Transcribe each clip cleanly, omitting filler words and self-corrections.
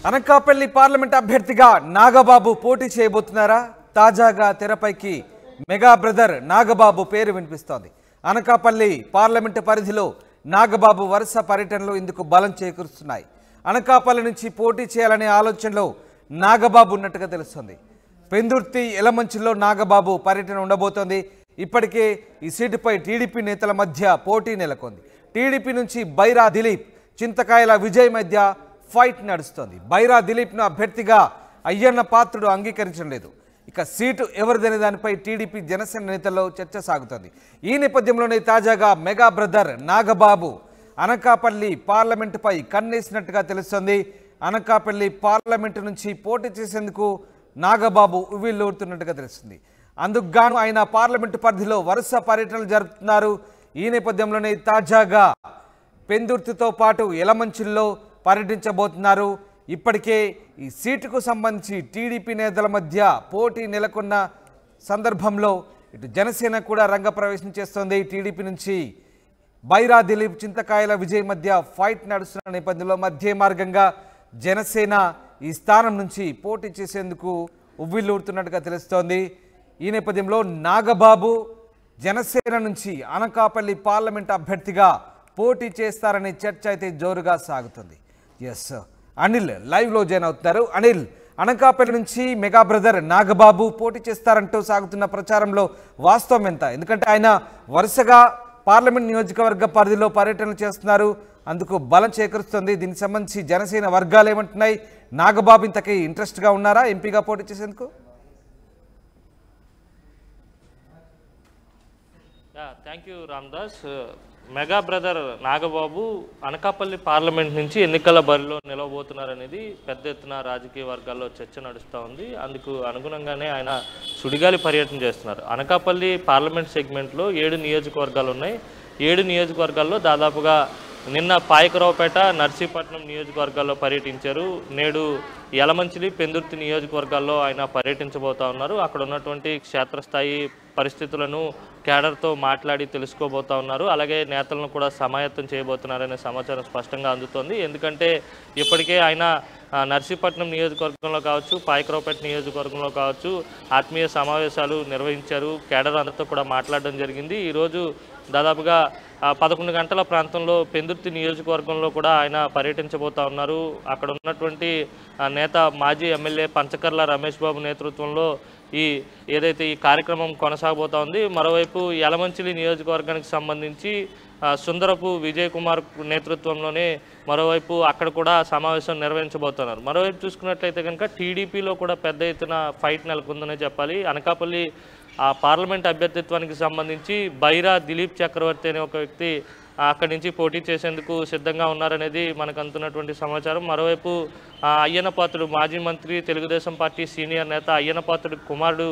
Anakapalli parliament అభ్యర్థిగా నాగబాబు పోటీ చేయబోతున్నారా? తాజాగా తెరపైకి మెగా బ్రదర్ నాగబాబు పేరు వినిపిస్తోంది. అనకాపల్లి పార్లమెంట్ పరిధిలో నాగబాబు వరుస పర్యటనలు ఇందుకు బలం చేకూరుస్తున్నాయి. అనకాపల్లి నుంచి పోటీ చేయాలనే ఆలోచనలో నాగబాబు ఉన్నట్టుగా తెలుస్తోంది. పెందుర్తి ఎలమంచిలో నాగబాబు పర్యటన ఉండబోతోంది. ఇప్పటికే ఈ సీటుపై టీడీపీ నేతల మధ్య పోటీ నెలకొంది. టీడీపీ నుంచి బైరా దిలీప్, చింతకాయల విజయ్ మధ్య ఫైట్ నడుస్తోంది. బైరా దిలీప్ను అభ్యర్థిగా అయ్యన్న పాత్రుడు అంగీకరించడం లేదు. ఇక సీటు ఎవరిదనే దానిపై టీడీపీ జనసేన నేతల్లో చర్చ సాగుతోంది. ఈ నేపథ్యంలోనే తాజాగా మెగా బ్రదర్ నాగబాబు అనకాపల్లి పార్లమెంటుపై కన్నేసినట్టుగా తెలుస్తోంది. అనకాపల్లి పార్లమెంటు నుంచి పోటీ చేసేందుకు నాగబాబు ఉవ్విళ్ళూరుతున్నట్టుగా తెలుస్తుంది. అందుకు గాను ఆయన పార్లమెంటు పరిధిలో వరుస పర్యటనలు జరుపుతున్నారు. ఈ నేపథ్యంలోనే తాజాగా పెందుర్తితో పాటు ఎలమంచిల్లో పర్యటించబోతున్నారు. ఇప్పటికే ఈ సీటుకు సంబంధించి టీడీపీ నేతల మధ్య పోటీ నెలకొన్న సందర్భంలో ఇటు జనసేన కూడా రంగప్రవేశం చేస్తోంది. టీడీపీ నుంచి బైరా దిలీప్, చింతకాయల విజయ్ మధ్య ఫైట్ నడుస్తున్న నేపథ్యంలో మధ్య మార్గంగా జనసేన ఈ స్థానం నుంచి పోటీ చేసేందుకు ఉవ్విళ్ళూరుతున్నట్టుగా తెలుస్తోంది. ఈ నేపథ్యంలో నాగబాబు జనసేన నుంచి అనకాపల్లి పార్లమెంట్ అభ్యర్థిగా పోటీ చేస్తారనే చర్చ అయితే జోరుగా సాగుతుంది. ఎస్, అనిల్ లైవ్లో జాయిన్ అవుతున్నారు. అనిల్, అనకాపల్లి నుంచి మెగా బ్రదర్ నాగబాబు పోటీ చేస్తారంటూ సాగుతున్న ప్రచారంలో వాస్తవం ఎంత? ఎందుకంటే ఆయన వరుసగా పార్లమెంట్ నియోజకవర్గ పరిధిలో పర్యటనలు చేస్తున్నారు, అందుకు బలం చేకూరుస్తుంది. దీనికి సంబంధించి జనసేన వర్గాలు ఏమంటున్నాయి? నాగబాబు ఇంతకీ ఇంట్రెస్ట్గా ఉన్నారా ఎంపీగా పోటీ చేసేందుకు? Thank you Ramdas. Mega brother Nagababu Anakapalli parliament నుంచి ఎన్నికల బరిలో నిలవబోతున్నారనేది పెద్ద ఎత్తున రాజకీయ వర్గాల్లో చర్చ నడుస్తూ ఉంది. అందుకు అనుగుణంగానే ఆయన సుడిగాలి పర్యటన చేస్తున్నారు. అనకాపల్లి పార్లమెంట్ సెగ్మెంట్లో 7 నియోజకవర్గాలు ఉన్నాయి. 7 నియోజకవర్గాల్లో దాదాపుగా నిన్న పాయకరావుపేట, నర్సీపట్నం నియోజకవర్గాల్లో పర్యటించారు. నేడు యలమంచిలి, పెందుర్తి నియోజకవర్గాల్లో ఆయన పర్యటించబోతా ఉన్నారు. అక్కడ ఉన్నటువంటి క్షేత్రస్థాయి పరిస్థితులను కేడర్తో మాట్లాడి తెలుసుకోబోతా ఉన్నారు. అలాగే నేతలను కూడా సమాయత్తం చేయబోతున్నారనే సమాచారం స్పష్టంగా అందుతోంది. ఎందుకంటే ఇప్పటికే ఆయన నర్సీపట్నం నియోజకవర్గంలో కావచ్చు, పాయకరావుపేట నియోజకవర్గంలో కావచ్చు ఆత్మీయ సమావేశాలు నిర్వహించారు. కేడర్ అందరితో కూడా మాట్లాడడం జరిగింది. ఈరోజు దాదాపుగా 11 గంటల ప్రాంతంలో పెందుర్తి నియోజకవర్గంలో కూడా ఆయన పర్యటించబోతా ఉన్నారు. అక్కడ ఉన్నటువంటి నేత మాజీ ఎమ్మెల్యే పంచకర్ల రమేష్ బాబు నేతృత్వంలో ఏదైతే ఈ కార్యక్రమం కొనసాగబోతా ఉంది. మరోవైపు యలమంచిలి నియోజకవర్గానికి సంబంధించి సుందరపు విజయ్ కుమార్ నేతృత్వంలోనే మరోవైపు అక్కడ కూడా సమావేశం నిర్వహించబోతున్నారు. మరోవైపు చూసుకున్నట్లయితే కనుక టీడీపీలో కూడా పెద్ద ఎత్తున ఫైట్ నెలకొందనే చెప్పాలి. అనకాపల్లి పార్లమెంట్ అభ్యర్థిత్వానికి సంబంధించి బైరా దిలీప్ చక్రవర్తి అనే ఒక వ్యక్తి అక్కడి నుంచి పోటీ చేసేందుకు సిద్ధంగా ఉన్నారనేది మనకు అందుతున్నటువంటి సమాచారం. మరోవైపు అయ్యన్న పాత్రుడు మాజీ మంత్రి, తెలుగుదేశం పార్టీ సీనియర్ నేత అయ్యన్న పాత్రుడు కుమారుడు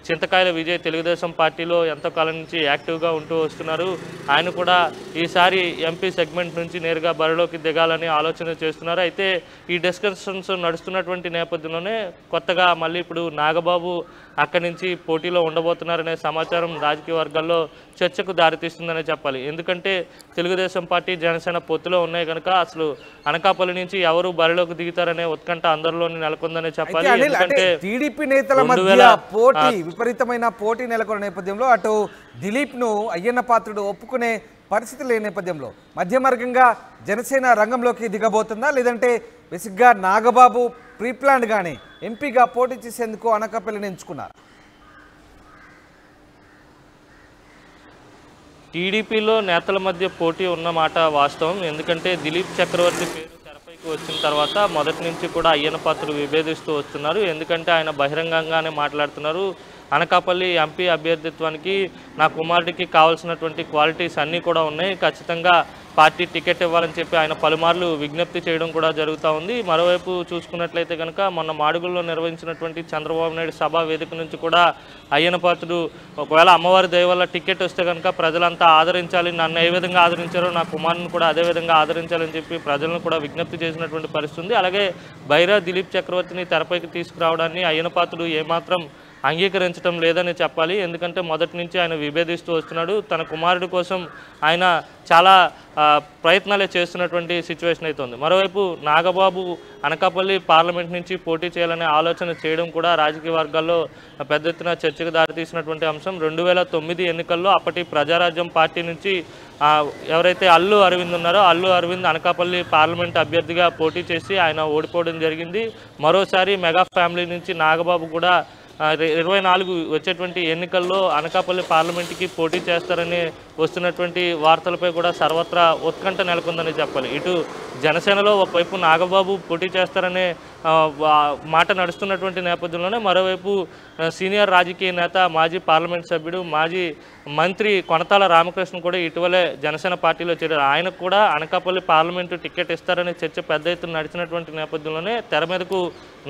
చింతకాయల విజయ్ తెలుగుదేశం పార్టీలో ఎంతో కాలం నుంచి యాక్టివ్గా ఉంటూ వస్తున్నారు. ఆయన కూడా ఈసారి ఎంపీ సెగ్మెంట్ నుంచి నేరుగా బరిలోకి దిగాలని ఆలోచన చేస్తున్నారు. అయితే ఈ డిస్కషన్స్ నడుస్తున్నటువంటి నేపథ్యంలోనే కొత్తగా మళ్ళీ ఇప్పుడు నాగబాబు అక్కడి నుంచి పోటీలో ఉండబోతున్నారనే సమాచారం రాజకీయ వర్గాల్లో చర్చకు దారితీస్తుందనే చెప్పాలి. ఎందుకంటే తెలుగుదేశం పార్టీ, జనసేన పొత్తులో ఉన్నాయి కనుక అసలు అనకాపల్లి నుంచి ఎవరు బరిలోకి దిగుతారనే ఉత్కంఠ అందరిలోని నెలకొందనే చెప్పాలి. ఎందుకంటే టీడీపీ నేతల మధ్య పోటీ, విపరీతమైన పోటీ నెలకొన్న నేపథ్యంలో అటు దిలీప్ను అయ్యన్న పాత్రుడు ఒప్పుకునే పరిస్థితి లేని నేపథ్యంలో మధ్య మార్గంగా జనసేన రంగంలోకి దిగబోతుందా, లేదంటే బేసిక్గా నాగబాబు ప్రీప్లాన్ గానీ ఎంపీగా పోటీ చేసేందుకు అనకాపల్లిని ఎంచుకున్నారు? టీడీపీలో నేతల మధ్య పోటీ ఉన్నమాట వాస్తవం. ఎందుకంటే దిలీప్ చక్రవర్తి పేరు తెరపైకి వచ్చిన తర్వాత మొదటి నుంచి కూడా అయ్యన్న పాత్రుడు విభేదిస్తూ వస్తున్నారు. ఎందుకంటే ఆయన బహిరంగంగానే మాట్లాడుతున్నారు. అనకాపల్లి ఎంపీ అభ్యర్థిత్వానికి నా కుమారుడికి కావాల్సినటువంటి క్వాలిటీస్ అన్నీ కూడా ఉన్నాయి, ఖచ్చితంగా పార్టీ టికెట్ ఇవ్వాలని చెప్పి ఆయన పలుమార్లు విజ్ఞప్తి చేయడం కూడా జరుగుతూ ఉంది. మరోవైపు చూసుకున్నట్లయితే కనుక మొన్న మాడుగుల్లో నిర్వహించినటువంటి చంద్రబాబు నాయుడు సభా వేదిక నుంచి కూడా అయ్యన్న పాత్రుడు ఒకవేళ అమ్మవారి దయ వల్ల టికెట్ వస్తే కనుక ప్రజలంతా ఆదరించాలి, నన్ను ఏ విధంగా ఆదరించారో నా కుమారుని కూడా అదే విధంగా ఆదరించాలని చెప్పి ప్రజలను కూడా విజ్ఞప్తి చేసినటువంటి పరిస్థితి ఉంది. అలాగే బైరా దిలీప్ చక్రవర్తిని తెరపైకి తీసుకురావడాన్ని అయ్యన్న పాత్రుడు ఏమాత్రం అంగీకరించడం లేదని చెప్పాలి. ఎందుకంటే మొదటి నుంచి ఆయన విభేదిస్తూ వస్తున్నాడు. తన కుమారుడి కోసం ఆయన చాలా ప్రయత్నాలే చేస్తున్నటువంటి సిచ్యువేషన్ అయితే ఉంది. మరోవైపు నాగబాబు అనకాపల్లి పార్లమెంట్ నుంచి పోటీ చేయాలనే ఆలోచన చేయడం కూడా రాజకీయ వర్గాల్లో పెద్ద ఎత్తున చర్చకు దారితీసినటువంటి అంశం. 2009 ఎన్నికల్లో అప్పటి ప్రజారాజ్యం పార్టీ నుంచి ఎవరైతే అల్లు అరవింద్ ఉన్నారో అల్లు అరవింద్ అనకాపల్లి పార్లమెంట్ అభ్యర్థిగా పోటీ చేసి ఆయన ఓడిపోవడం జరిగింది. మరోసారి మెగా ఫ్యామిలీ నుంచి నాగబాబు కూడా 24 వచ్చేటువంటి ఎన్నికల్లో అనకాపల్లి పార్లమెంట్కి పోటీ చేస్తారని వస్తున్నటువంటి వార్తలపై కూడా సర్వత్రా ఉత్కంఠ నెలకొందని చెప్పాలి. ఇటు జనసేనలో ఒకవైపు నాగబాబు పోటీ చేస్తారనే మాట నడుస్తున్నటువంటి నేపథ్యంలోనే మరోవైపు సీనియర్ రాజకీయ నేత మాజీ పార్లమెంట్ సభ్యుడు మాజీ మంత్రి కొనతాల రామకృష్ణ కూడా ఇటీవలే జనసేన పార్టీలో చేరారు. ఆయనకు కూడా అనకాపల్లి పార్లమెంటు టికెట్ ఇస్తారనే చర్చ పెద్ద ఎత్తున నడిచినటువంటి నేపథ్యంలోనే తెర మీదకు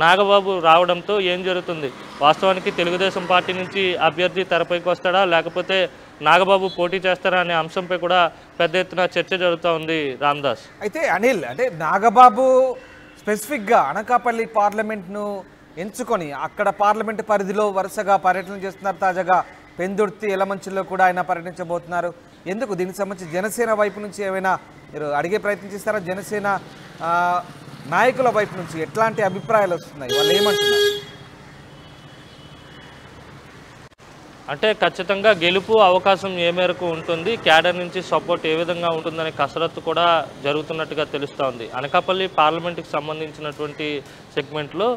నాగబాబు రావడంతో ఏం జరుగుతుంది, వాస్తవానికి తెలుగుదేశం పార్టీ నుంచి అభ్యర్థి తెరపైకి వస్తాడా లేకపోతే నాగబాబు పోటీ చేస్తారా అనే అంశంపై కూడా పెద్ద ఎత్తున చర్చ జరుగుతూ ఉంది రామ్దాస్. అయితే అనిల్, అంటే నాగబాబు స్పెసిఫిక్గా అనకాపల్లి పార్లమెంట్ను ఎంచుకొని అక్కడ పార్లమెంట్ పరిధిలో వరుసగా పర్యటన చేస్తున్నారు. తాజాగా పెందుర్తి ఎలమంచిలో కూడా ఆయన పర్యటించబోతున్నారు. ఎందుకు దీనికి సంబంధించి జనసేన వైపు నుంచి ఏమైనా మీరు అడిగే ప్రయత్నం చేస్తారా? జనసేన నాయకుల వైపు నుంచి ఎట్లాంటి అభిప్రాయాలు వస్తున్నాయి, వాళ్ళు ఏమంటున్నారు? అంటే ఖచ్చితంగా గెలుపు అవకాశం ఏ మేరకు ఉంటుంది, క్యాడర్ నుంచి సపోర్ట్ ఏ విధంగా ఉంటుందనే కసరత్తు కూడా జరుగుతున్నట్టుగా తెలుస్తూ ఉంది. అనకాపల్లి పార్లమెంట్కి సంబంధించినటువంటి సెగ్మెంట్లో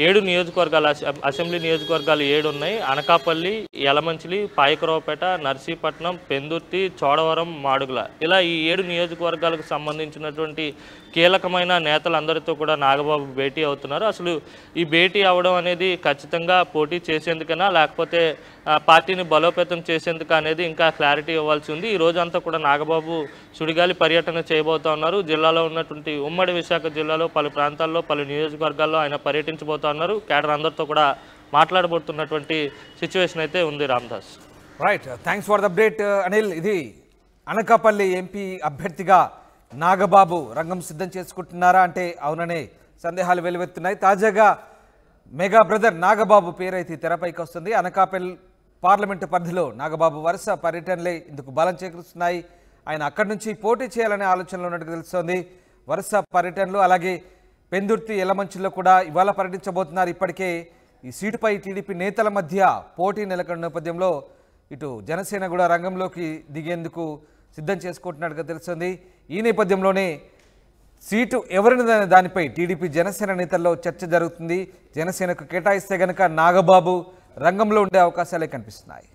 7 నియోజకవర్గాలు అసెంబ్లీ నియోజకవర్గాలు 7 ఉన్నాయి. అనకాపల్లి, యలమంచిలి, పాయకరావుపేట, నర్సీపట్నం, పెందుర్తి, చోడవరం, మాడుగుల, ఇలా ఈ 7 నియోజకవర్గాలకు సంబంధించినటువంటి కీలకమైన నేతలందరితో కూడా నాగబాబు భేటీ అవుతున్నారు. అసలు ఈ భేటీ అవ్వడం అనేది ఖచ్చితంగా పోటీ చేసేందుకైనా లేకపోతే పార్టీని బలోపేతం చేసేందుకు అనేది ఇంకా క్లారిటీ ఇవ్వాల్సి ఉంది. ఈ రోజంతా కూడా నాగబాబు సుడిగాలి పర్యటన చేయబోతా ఉన్నారు. జిల్లాలో ఉన్నటువంటి ఉమ్మడి విశాఖ జిల్లాలో పలు ప్రాంతాల్లో పలు నియోజకవర్గాల్లో ఆయన పర్యటించబోతా ఉన్నారు. కేడర్ అందరితో కూడా మాట్లాడబోతున్నటువంటి సిచ్యువేషన్ అయితే ఉంది Ramdas. Right, thanks for the update Anil. ఇది అనకాపల్లి ఎంపీ అభ్యర్థిగా నాగబాబు రంగం సిద్ధం చేసుకుంటున్నారా అంటే అవుననే సందేహాలు వెలువెత్తున్నాయి. తాజాగా మెగా బ్రదర్ నాగబాబు పేరైతే తెరపైకి వస్తుంది. అనకాపల్లి పార్లమెంటు పరిధిలో నాగబాబు వరుస పర్యటనలే ఇందుకు బలం చేకూరుస్తున్నాయి. ఆయన అక్కడి నుంచి పోటీ చేయాలనే ఆలోచనలో ఉన్నట్టు తెలుస్తోంది. వరుస పర్యటనలు అలాగే పెందుర్తి ఎలమంచిలో కూడా ఇవాళ పర్యటించబోతున్నారు. ఇప్పటికే ఈ సీటుపై టీడీపీ నేతల మధ్య పోటీ నెలకొన్న నేపథ్యంలో ఇటు జనసేన కూడా రంగంలోకి దిగేందుకు సిద్ధం చేసుకుంటున్నట్టుగా తెలుస్తుంది. ఈ నేపథ్యంలోనే సీటు ఎవరిని దానిపై టీడీపీ జనసేన నేతల్లో చర్చ జరుగుతుంది. జనసేనకు కేటాయిస్తే గనక నాగబాబు రంగంలో ఉండే అవకాశాలే కనిపిస్తున్నాయి.